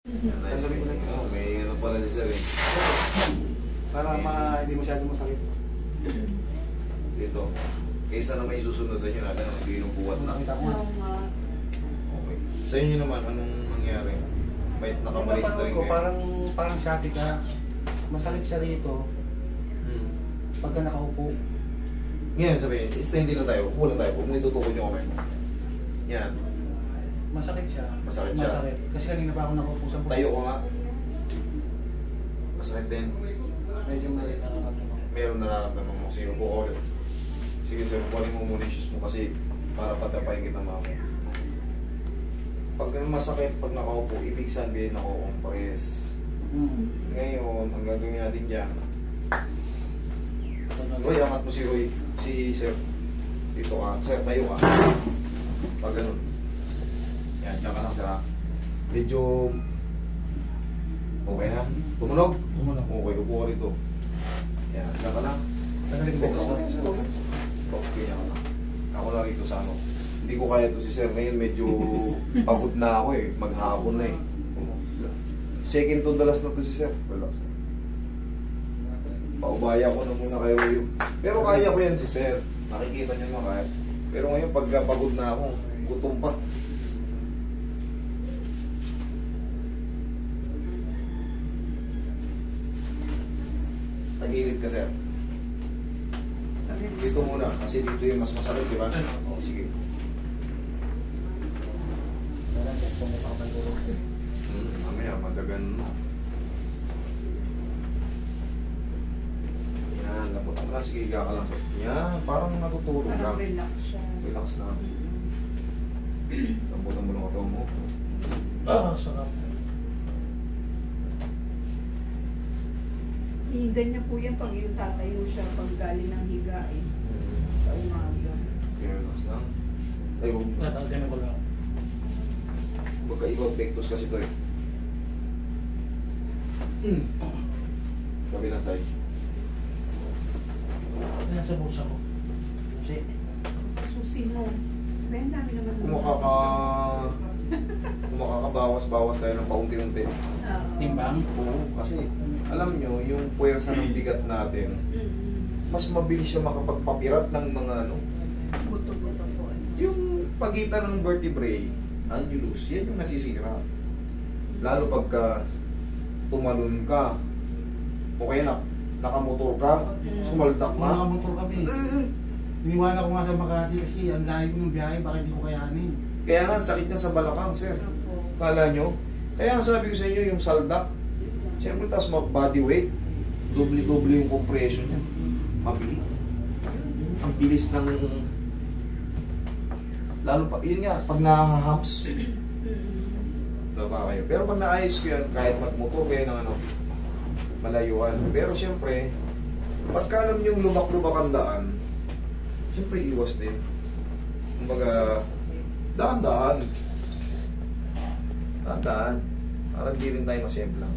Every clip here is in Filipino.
Yan, nice. Oh, may ano pala ni sir eh. Para hindi masyadong masakit. Dito. Kaysa na may susunod sa inyo natin, hindi yung buwat na. Okay. Sa inyo naman, anong nangyari? May nakamalis na rin ko, kayo? parang shati ka. Masakit siya rito. Pagka nakaupo. Ngayon sabihin, stay lang tayo, upo lang tayo, huwag mo itutukod yung kamay mo. Yan. Masakit siya. Masakit siya. Masakit. Kasi kanina pa ako nakaupo sa buko. Tayo ko nga. Masakit din. Medyo nararamdaman. Meron nararamdaman mo. Sige, upo ko ulit. Sige sir, kunin mo muna yung shoes mo kasi para patapayin kita mamaya. Pag masakit, pag nakaupo, ibig sabihin nako-compress. Ngayon, ang gagawin natin dyan, Roy, angat mo si Roy, si sir. Dito ka. Sir, tayo ka. Pag ganun. Yan, dyan ka lang sir ha. Medyo okay na. Tumunog? Tumunog. Okay, upo ka rito. Yan, dyan ka lang. Focus mo yan sir. Okay, yan ka lang. Ako na rito sa ano. Hindi ko kaya ito si sir. Ngayon medyo pagod na ako eh. Maghapon na eh. Second to the last na to si sir. Relax. Paubaya ko na muna kayo yung... Pero kaya ko yan si sir. Nakikita niyo naman kaya. Pero ngayon pagka pagod na ako, gutom pa. Tagilid ka sir. Dito muna, kasi dito yung mas masakit, di ba? Oo, sige. Mamaya, madagan mo. Yan, naputan mo lang. Sige, higa ka lang sir. Yan, parang natutulog ka. Parang relax siya. Relax na. Naputan mo lang ito mo. Sarap. Ganyan po yan pag yung tatayo siya pag galing ng higain sa umaga. Relax lang. Ay, huwag. Ganun ko lang. Magkaiba pectus kasi ito eh. Kabilang side. Yan sa bulsa ko. Susi mo. May ang dami naman. Kung makakabawas-bawas tayo ng paunti-unti. Timbang? Oo, kasi alam nyo, yung puwersa ng bigat natin, mas mabilis siya makapagpapirat ng mga ano. Buto-buto po. Yung pagitan ng vertebrae, annulus, yan yung nasisira. Lalo pagka tumalon ka, o kaya nakamotor ka, sumaldak ka. Nakamotor kami. Iniwanan ko nga sa Makati kasi ang layo ko ng biyahe, baka hindi ko kayanin. Kaya nga, sakit niya sa balakang, sir. Kala nyo? Kaya nga sabi ko sa inyo, yung saldak, siyempre taas body weight, doble-doble yung compression niya. Mabilis. Ang bilis ng... Lalo pa, yun nga, pag nakahams, diba kayo? Pero pag naayos ko yan, kahit magmotor kayo ng ano, malayuan. Pero siyempre, pagka alam yung lumak-lumak ang daan, siyempre iwas din. Kumbaga, dahan-dahan. Dahan-dahan. Para hindi rin tayo masemplang.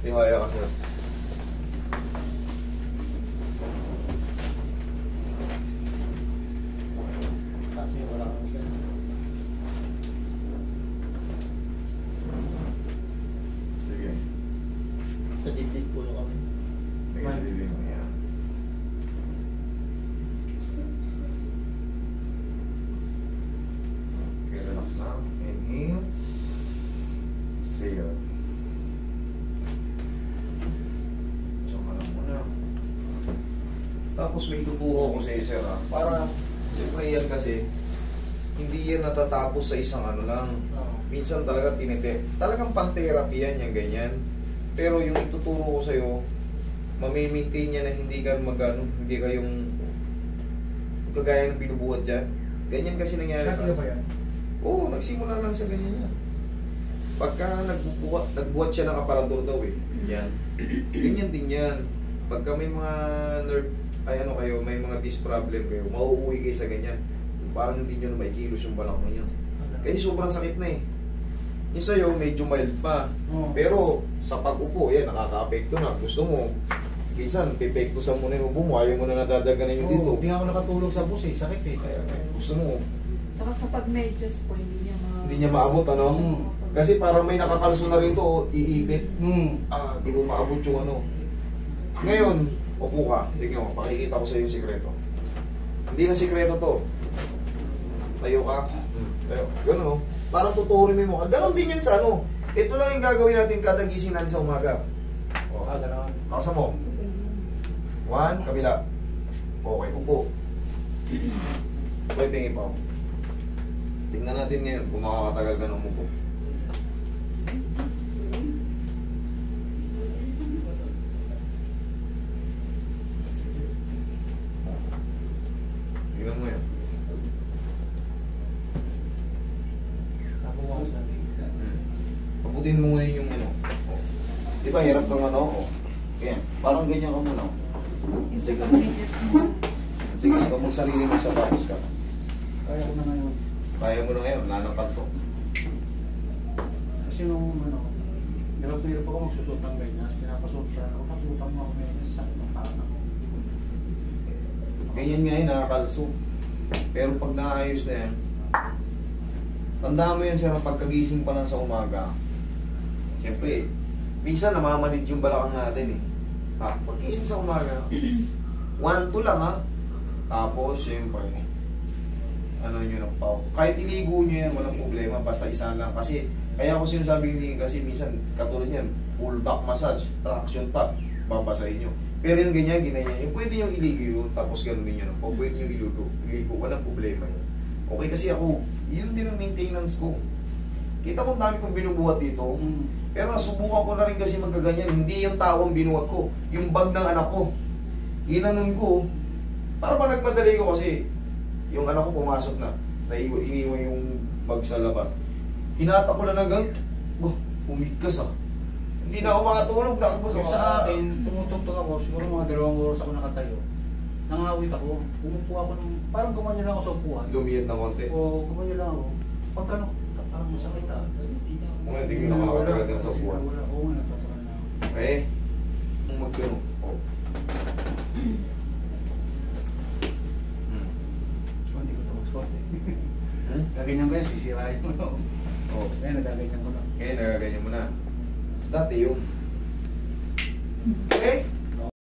Tihaya ka sir. Kasi wala kang sir. Sige. Sa dibdib po kami. Sige, sige mo yan. Okay, relax lang. Inhale. Exhale. Tsaka lang muna. Tapos may tuturo ko sa isa ha. Para, siyempre yan kasi, hindi yan natatapos sa isang ano lang. minsan talaga tinete. Talagang pan-therapy yan, yung ganyan. Pero yung ituturo ko sa'yo, mamimaintain niya na hindi ka hindi ka yung kagaya ng binubuhat dyan. Ganyan kasi nangyari sa... Sakit ba yan? Oo, nagsimula lang sa ganyan yan. Pagka nagbuhat siya ng aparador daw eh. Yan. Ganyan din yan. Pagka may mga nerve, may mga disc problem kayo, mauuwi kayo sa ganyan. Parang hindi nyo na maikilos yung balakang nyo. Kasi sobrang sakit na eh. Yung sa'yo, medyo mild pa. Pero sa pag-upo, yan, nakaka-apekto na. Gusto mo, minsan, pipektusan mo na yung upo mo, ayaw mo na nadadaganan yung dito. Hindi ako nakatulog sa bus eh, sakit eh. Kaya, gusto mo. Saka sa pag-medyas po, hindi niya maabot, ano? Kasi parang may nakakalso na rito, iipit. Di mo maabot yung ano. Ngayon, upo ka. Tingnan mo, pakikita ko sa yung sikreto. Hindi na sikreto to. Tayo ka. Tayo. Ganun, no? Parang tuturin mo. Ganon din yan sa ano. Ito lang yung gagawin natin kada gising natin sa umaga. Ganon. Nakasa mo. 1, kabila. Okay, upo. Pwede tingin pa ako. Tingnan natin ngayon kung makakatagal ka ng upo. Tingnan mo yan. Pabutin mo ngayon yung ano. Di ba hirap kang ano? Kaya, parang ganyan ka muna. Yung sa pag-medyas mo. Sige, ikaw mong sarili mo sa tapos ka. Kaya ko na ngayon. Kaya mo na ngayon, wala nang kalso. Kasi nung hirap na hirap ako magsusot ng medyas. Pinapasot siya. Ako magsusutan mo ako medyas. Sakit ng paa ako. Ganyan nga yun, nakakalso. Pero pag naayos na yan, tandaan mo yan sir, pagkagising pa lang sa umaga. Siyempre, minsan namamanid yung balakang natin eh. Pagkising sa umaga, 1-2 lang ha. Tapos, siyempre, ano nyo na pa. Kahit iligo nyo yan, walang problema. Basta isa lang. Kasi, kaya ako sinasabi hindi kasi minsan, katulad yan, full back massage, traction pa, babasahin nyo. Pero yung ganyan, ginanyan yung pwede yung iligo yun, tapos gano'n nyo na po. Pwede yung iligo, walang problema yun. Okay, kasi ako, yun din ang maintenance ko. Kita mo dami kong binubuhat dito. Pero nasubukan ko na rin kasi magkaganyan. Hindi yung tao ang binuhat ko. Yung bag ng anak ko. Ginanon ko. Para ba nagmadali ko kasi yung anak ko pumasok na. Iniwan yung bag sa labas. Hinata ko na ng ganun. Umigkas ah. Hindi na ako makatulog. Sa akin, tumutugtog ako. Siguro mga 2 oras ako nakatayo. Nangawit ako. Umupo ako ng... Parang gumanyan lang ako sa upuan. Lumiyad na konti. Oo, gumanyan lang ako. Pag ano, parang masakit ah. Mga hindi ko nakakatagal din sa upuan. Oo nga, natatagal na ako. Eh, kung magkano. Hindi ko ito mag-spot eh. Gaganyan ko yan, sisirain mo. Kaya nagaganyan ko na. Kaya nagaganyan mo na. Dati yun. Okay?